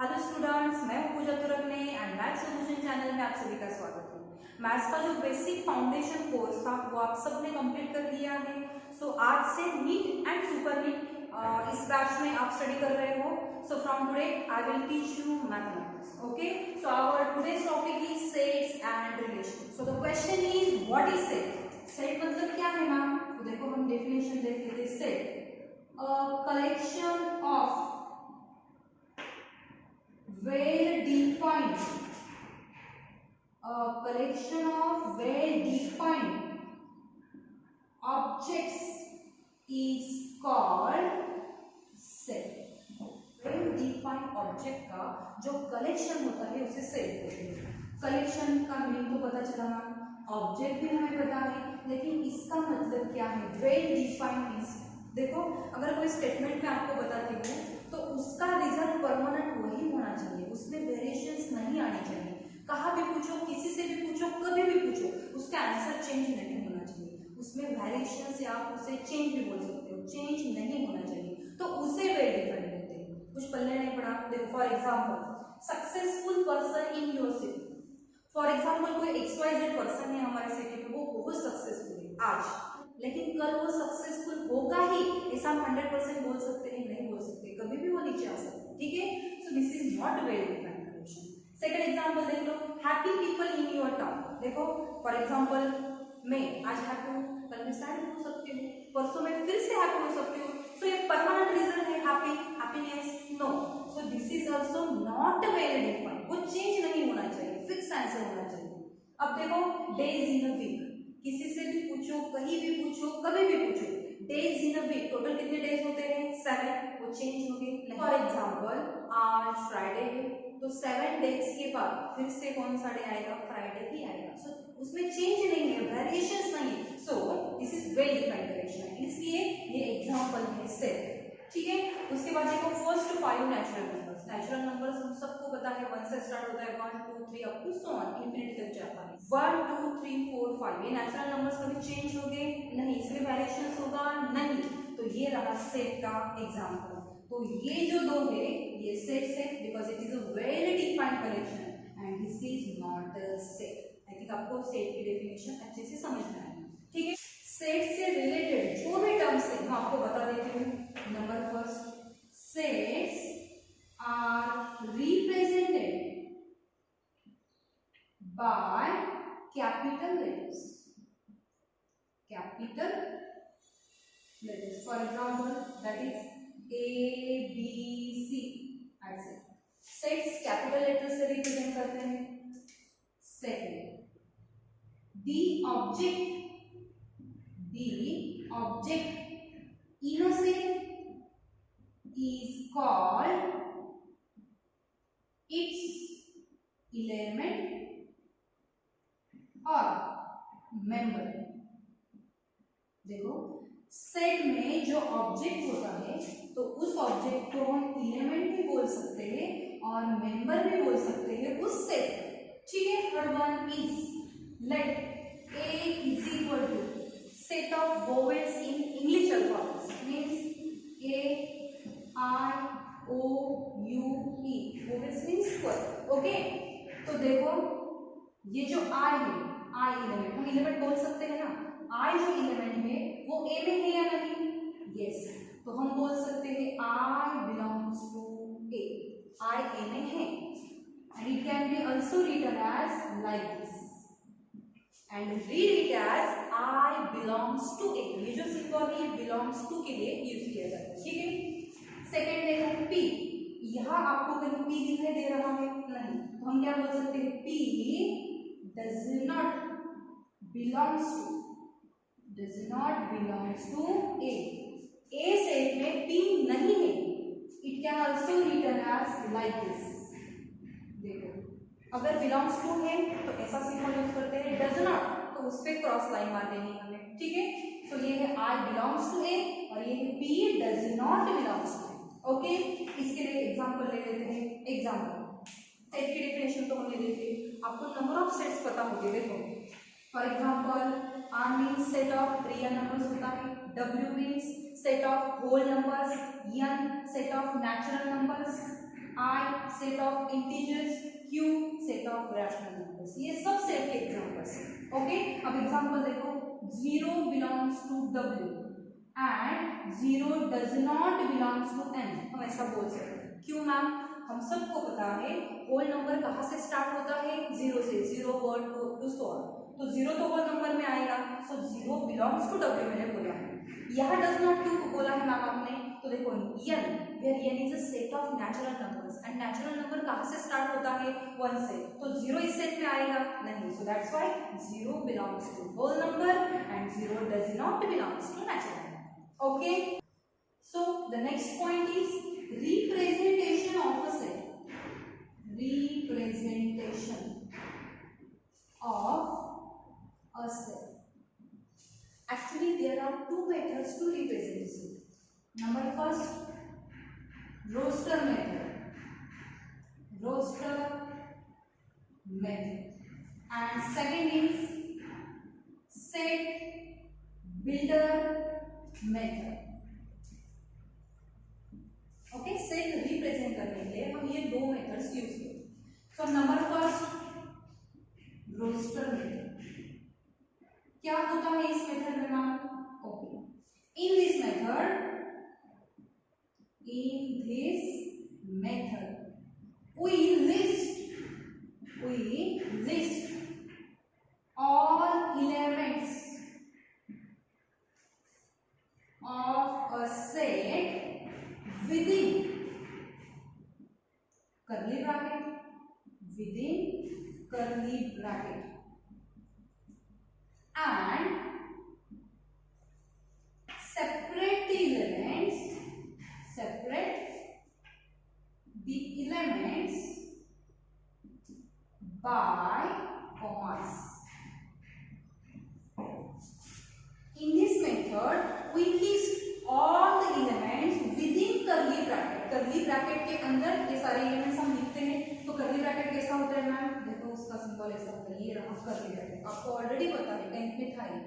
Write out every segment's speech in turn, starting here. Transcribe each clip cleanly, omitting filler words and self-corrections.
Hello students, मैं हूं पूजा तुरगने and math solution channel में आप सभी का स्वागत है। मैथ्स का जो बेसिक फाउंडेशन कोर्स था वो आप सबने कंप्लीट कर लिया है। सो आज से नीट एंड सुपर नीट इस बैच में आप स्टडी कर रहे हो। So from today I will teach you mathematics. Okay, so our today's topic is sets and relation. So the question is what is set? Set मतलब क्या है ma'am? तो देखो हम डेफिनेशन देख लेते हैं। Set collection of well-defined, a collection of well-defined objects is called set. well-defined object का जो कलेक्शन होता है उसे सेट कहते हैं। कलेक्शन का मीनिंग तो पता चला मैम, ऑब्जेक्ट भी हमें पता है, लेकिन इसका मतलब क्या है? well-defined मीन्स देखो, अगर कोई स्टेटमेंट में आपको बताती हूँ तो उसका रिजल्ट परमानेंट वही होना चाहिए, उसमें वेरिएशंस नहीं आनी चाहिए। कहाँ भी पूछो, किसी से भी पूछो, कभी भी पूछो, उसका आंसर चेंज नहीं होना चाहिए। उसमें वेरिएशन से आप उसे चेंज भी बोल सकते हो, चेंज नहीं होना चाहिए, तो उसे वेल डिफाइंड कहते हैं। कुछ पढ़ने नहीं पढ़ा, देखो for example successful person in your city. For example कोई XYZ पर्सन है हमारे सिटी में, वो बहुत सक्सेसफुल है आज, लेकिन कल वो सक्सेसफुल होगा ही ऐसा हम 100% बोल सकते हैं? नहीं बोल सकते, कभी भी वो नीचे आ सकते हैं। ठीक है, so this is not well defined collection. Second example देख लो, happy people in your town. देखो फॉर एग्जांपल मैं आज हैप्पी हूँ, कल मैं सैड हो सकती हूँ, परसों मैं फिर से हैप्पी हो सकती हूँ। सो ये परमानेंट रीजन है happy, happiness? No. So this is also not well defined, वो चेंज नहीं होना चाहिए, फिक्स आंसर होना चाहिए। अब देखो डेज इन अ वीक, किसी से भी पूछो, कहीं भी पूछो, कभी भी पूछो, days in a week total कितने डेज होते हैं? 7, वो चेंज हो गए। फॉर एग्जांपल आज फ्राइडे है, तो 7 डेज के बाद फिर से कौन सा डे आएगा? फ्राइडे ही आएगा। सो उसमें चेंज नहीं है, वेरिएशंस नहीं है। So this is well defined collection, इसलिए ये एग्जांपल है सेट। ठीक है, उसके बाद देखो first 5 natural numbers. Natural numbers हम सबको पता है 1 से स्टार्ट होता है, 1 2 3 up to so on, infinity तक जाता है। 1 2 3 4 5 ये नेचुरल नंबर्स कभी चेंज होंगे नहीं, इसमें वेरिएशंस होगा नहीं। तो ये रहा सेट का एग्जांपल। तो ये जो दो है ये सेट है, because it is a well defined collection and this is not a set. I think आपको सेट की डेफिनेशन अच्छे से समझ में आई। ठीक है, सेट से रिलेटेड जो भी टर्म्स है मैं आपको बता देती हूँ। Number first, sets are represented by capital letters. Capital letters, for example that is ABC, ऐसे सेट्स कैपिटल लेटर्स से रिप्रेजेंट करते हैं। Second, the object in a set is called its element or member। देखो set में जो object होता है तो उस ऑब्जेक्ट को हम एलिमेंट भी बोल सकते हैं और मेंबर भी बोल सकते हैं उस सेट। ठीक है, third one is let A is equal to set of vowels in English alphabets, means A I O U E, vowels means word। Okay, तो देखो ये जो I है, I एलिमेंट, हम एलिमेंट बोल सकते हैं ना। I जो एलिमेंट है वो A में है या नहीं? यस, तो हम बोल सकते हैं I belongs to A, I A में है। And it can be also written as like this and read it as I belongs to A। ये जो सिंबल है belongs to के लिए यूज किया जाता है। ठीक है, सेकंड देखो P, यहाँ आपको कहीं P दिखाई दे रहा है? नहीं, तो हम क्या बोल सकते हैं? P does not belongs to A। A set में P नहीं है। It can also written as like this। देखो अगर बिलोंग्स टू है तो ऐसा सिंबल यूज करते हैं, डज नॉट तो उस पे क्रॉस लाइन मार देनी है हमें। ठीक है, सो ये है आई बिलोंग्स टू ए और ये है P does not belongs to A. Okay, इसके लिए एग्जांपल ले लेते हैं। एग्जांपल सेट की डेफिनेशन तो हमने देखी, आपको नंबर ऑफ सेट्स पता होंगे। देखो for example R means set of real numbers होता है, W means set of whole numbers, N set of natural numbers, I set of integers, Q set of rational numbers. ये सब set के examples हैं। Okay, अब example देखो, 0 belongs to W and 0 does not belongs to N। हम ऐसा बोल सकते हैं। क्यों मैम? हम सबको पता है होल नंबर कहाँ से स्टार्ट होता है? 0 से। 0 1 2 टू सो ऑन, तो 0 तो होल नंबर में आएगा, सो 0 बिलोंग्स टू W मैंने बोला है। यहाँ डज नॉट क्यों बोला है मैम आपने? तो देखो n, where n is a set of natural numbers and natural number कहाँ से स्टार्ट होता है? 1 से, तो 0 इस सेट में आएगा नहीं, so that's why 0 belongs to whole number and 0 does not belongs to natural number. Okay, so the next point is representation of a set. Representation of a set. Actually, there are two methods to represent a set. Number first, roster method. Roster method. And second is set builder method. Okay, set represent करने के लिए हम ये दो methods use करेंगे। So number first, roster method. क्या होता है इस मेथड में ma'am? Okay, in this method we list all elements of a set within curly bracket, and separate the elements by commas. In this method we list all the elements within curly bracket. Curly bracket के अंदर ये सारे elements हम लिखते हैं, तो curly bracket कैसा होता है मैम? देखो उसका सिंबल ऐसा होता है, ये रहा कर्ली ब्रैकेट, आपको ऑलरेडी पता है, 10th में था ये।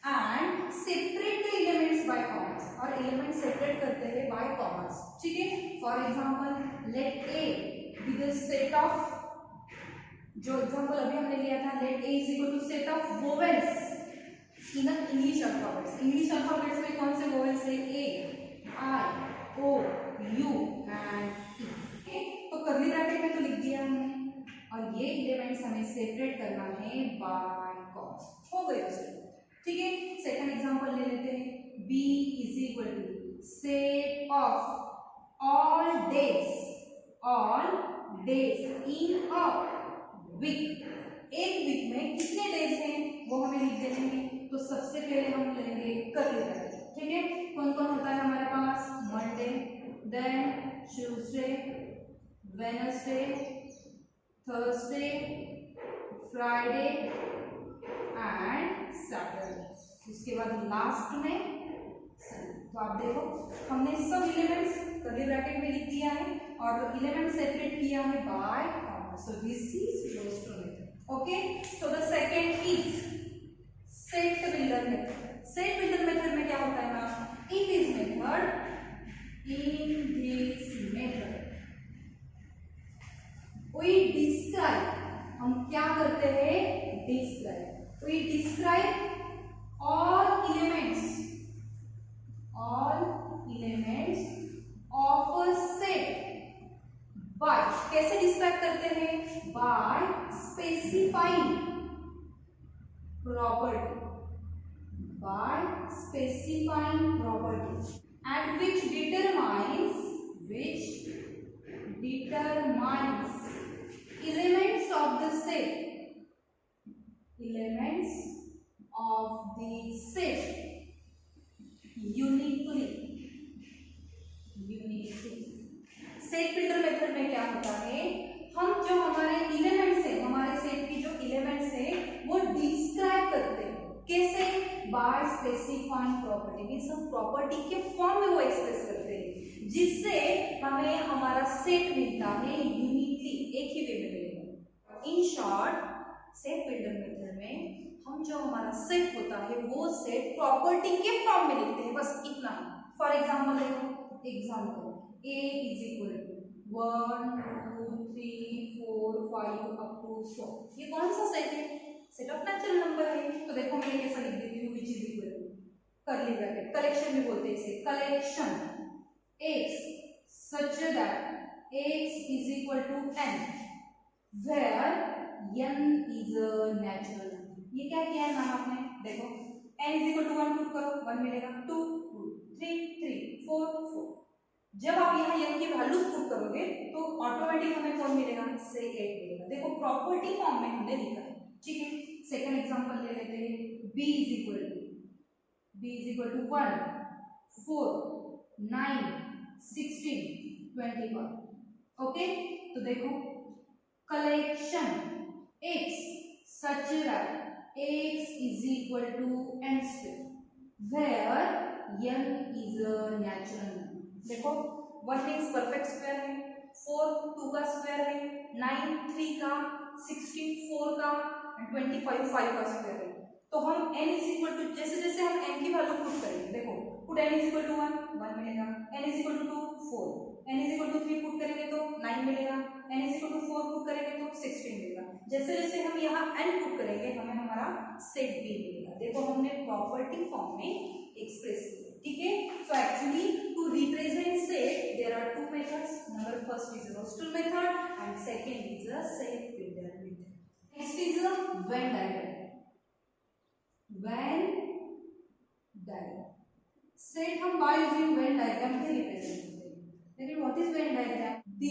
And separate the elements by commas, और एलिमेंट सेपरेट करते हैं बाय कॉमास, ठीक है। For example let A be the set of, जो एग्जांपल अभी हमने लिया था, let A is equal to set of vowels in English alphabets. English alphabets में कौन से वोवेल्स है? A, I, O, U and E. Okay, तो कर्ली ब्रैकेट में तो लिख दिया हमने, और ये एलिमेंट्स हमें सेपरेट करना है बाय कॉस। हो गए उसको, ठीक है। सेकंड एग्जांपल ले लेते हैं, B is equal to set of all days in a week. एक वीक में कितने डेज हैं वो हमें लिख देने हैं, तो सबसे पहले हम लेंगे कर्ली ब्रैकेट, ठीक है। कौन कौन होता है हमारे पास? Monday, then Tuesday, Wednesday, Thursday, Friday and Saturday. उसके बाद लास्ट में संडे। तो आप देखो हमने सब एलिमेंट्स कर्ली ब्रैकेट में लिख दिया है और एलिमेंट सेपरेट किया है by comma. So this is roster method. Okay, so the second is set builder method. Set builder method में क्या होता है ma'am? In this method we describe, हम क्या करते हैं? Describe. we describe all elements of a set by, कैसे describe करते हैं? by specifying property, and which determines elements of the set uniquely। Set builder method में क्या होता है? हम जो हमारे एलिमेंट्स है, हमारे सेट की जो एलिमेंट्स है वो डिस्क्राइब करते हैं। कैसे? बाय स्पेसिफाइंग प्रॉपर्टी, मींस हम प्रॉपर्टी के फॉर्म में वो एक्सप्रेस करते हैं, जिससे हमें हमारा सेट मिलता है यूनिकली, एक ही वे में मिलेगा। In short, set builder method में हम जो हमारा सेट होता है वो सेट प्रॉपर्टी के फॉर्म में लिखते हैं, बस इतना ही। फॉर एग्जाम्पल देखो, example A is equal to 1 2 3 4 5 up to 100। ये कौन सा सेट है? सेट ऑफ नेचुरल नंबर है। तो देखो मैं कैसा लिख देती हूँ, which is equal to curly bracket, collection भी बोलते हैं इसे, collection x such that x is equal to n where n is a natural number। ये क्या किया है नाम आपने, देखो n is equal to 1 put करो, 1 मिलेगा, 2 2 3 3 4 4। जब आप यहाँ n की वैल्यूज पुट करोगे तो ऑटोमेटिक हमें कौन मिलेगा, से 8 मिलेगा। देखो प्रॉपर्टी फॉर्म में हमने लिखा है, ठीक है। सेकंड एग्जांपल ले लेते हैं, b is equal to 1 4 9 16 21। Okay, तो देखो collection x such that x is equal to n square where n is a natural number। देखो 1 मीन्स परफेक्ट स्क्वायर है, 4 2 का स्क्वायर है, 9 3 का, 16 4 का एंड 25 5 का स्क्वायर है। तो हम n इज इक्वल टू, जैसे जैसे हम n की वैल्यू पुट करेंगे, देखो put n is equal to 1 1 मिलेगा, n is equal to 2 4, n is equal to 3 put करेंगे तो 9 मिलेगा, n is equal to 4 put करेंगे तो 16 मिलेगा। जैसे जैसे हम यहाँ n पुट करेंगे हमें हमारा सेट b मिलेगा। देखो हमने प्रॉपर्टी फॉर्म में एक्सप्रेस किया, ठीक है। So actually to represent set there are two methods, number first is roster method and second is a set builder method. Next is a Venn diagram. Venn diagram set हम by using Venn diagram से represent करते हैं। लेकिन what is Venn diagram? The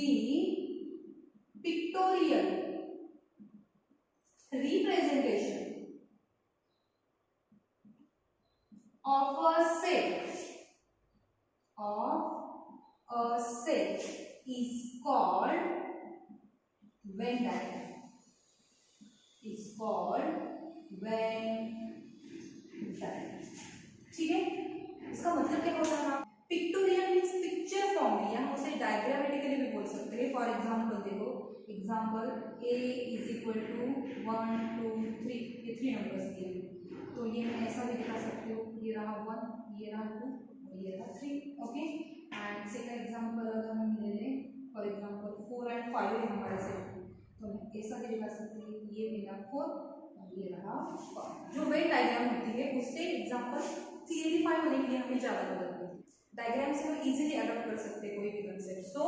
pictorial representation of a set is called Venn diagram, is called Venn diagram। ठीक है, इसका मतलब क्या होता है? पिक्टोरियल मीन्स पिक्चर फॉर्म में, या हम उसे डायग्रामेटिकली भी बोल सकते हैं। फॉर एग्जांपल देखो, example a is equal to 1 2 3, ये 3 नंबर्स दिए हैं, तो ये मैं ऐसा भी दिखा सकती हूँ, ये रहा 1, ये रहा 2 और ये रहा 3। ओके, एंड सेकंड एग्जांपल अगर हम ले लें, फॉर एग्जांपल 4 एंड 5 है हमारा सेट, तो हम ऐसा भी दिखा सकते हैं, ये मेरा 4 और ये रहा 5। जो वेन डायग्राम होती है उससे एग्जांपल क्लियरिफाई होने के लिए हमें ज़्यादा मदद मिलती है। डायग्राम से हम इजीली अडॉप्ट कर सकते हैं कोई भी concept. So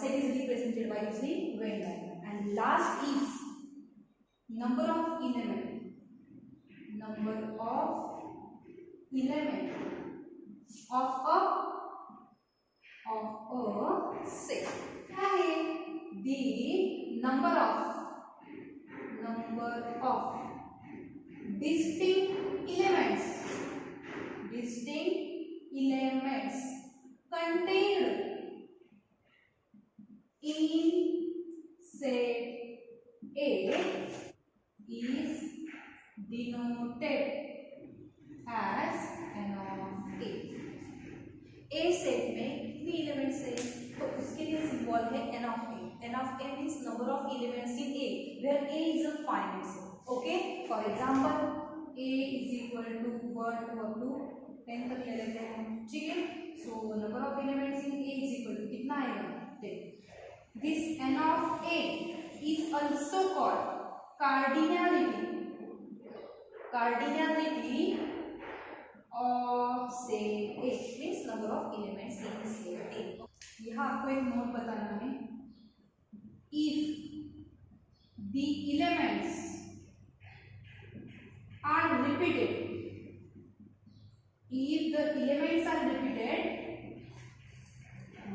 set is represented by using Venn diagram। And last is number of element, number of element of a set। क्या है? the number of distinct elements contained in set A is denoted as n of A। A set में कितने elements है तो उसके लिए symbol है n of A। n of A means number of elements in A where A is a finite set। Okay, for example A is equal to 1 to up to 10 तक ले लेते हैं, ठीक है। So number of elements in A is equal to कितना आएगा, 10। This n of A is also called cardinality of set A, means number of elements in set A। यहाँ आपको एक नोट बताना है, if the elements are repeated, if the elements are repeated,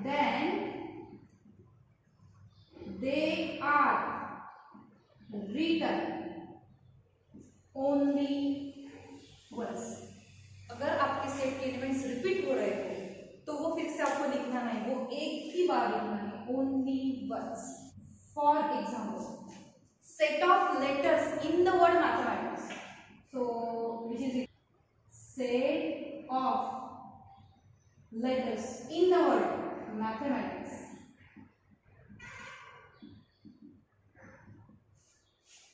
then they are written only once। अगर आपके set के elements repeat हो रहे हो तो वो फिर से आपको लिखना नहीं, वो एक ही बार लिखना है, only once. For example set of letters in the word mathematics, so which is set of letters in the word mathematics.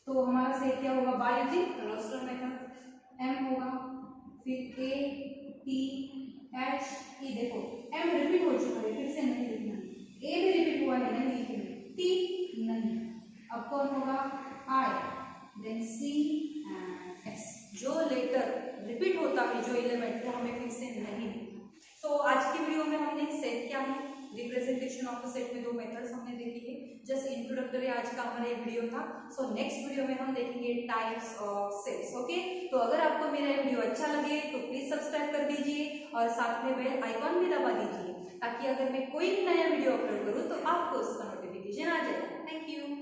तो हमारा सेट क्या होगा, by using roster method. m होगा, फिर a t h, ये देखो m रिपीट हो चुका है, फिर से नहीं लिखना, ए भी रिपीट हुआ है नहीं लिखेंगे, टी नहीं, अब कौन होगा आई, देन सी एंड एस। जो लेटर रिपीट होता है जो एलिमेंट वो हमें फिर से नहीं। सो आज की वीडियो में हमने सेट क्या है, रिप्रेजेंटेशन ऑफ सेट में दो मेथड्स हमने देखी है। जस्ट इंट्रोडक्टरी आज का हमारा एक वीडियो था। सो नेक्स्ट वीडियो में हम देखेंगे टाइप्स ऑफ सेट्स। ओके, तो अगर आपको मेरा वीडियो अच्छा लगे तो प्लीज सब्सक्राइब कर दीजिए और साथ में बेल आइकॉन भी दबा दीजिए, ताकि अगर मैं कोई भी नया वीडियो अपलोड करूँ तो आपको उसका नोटिफिकेशन आ जाए। Thank you.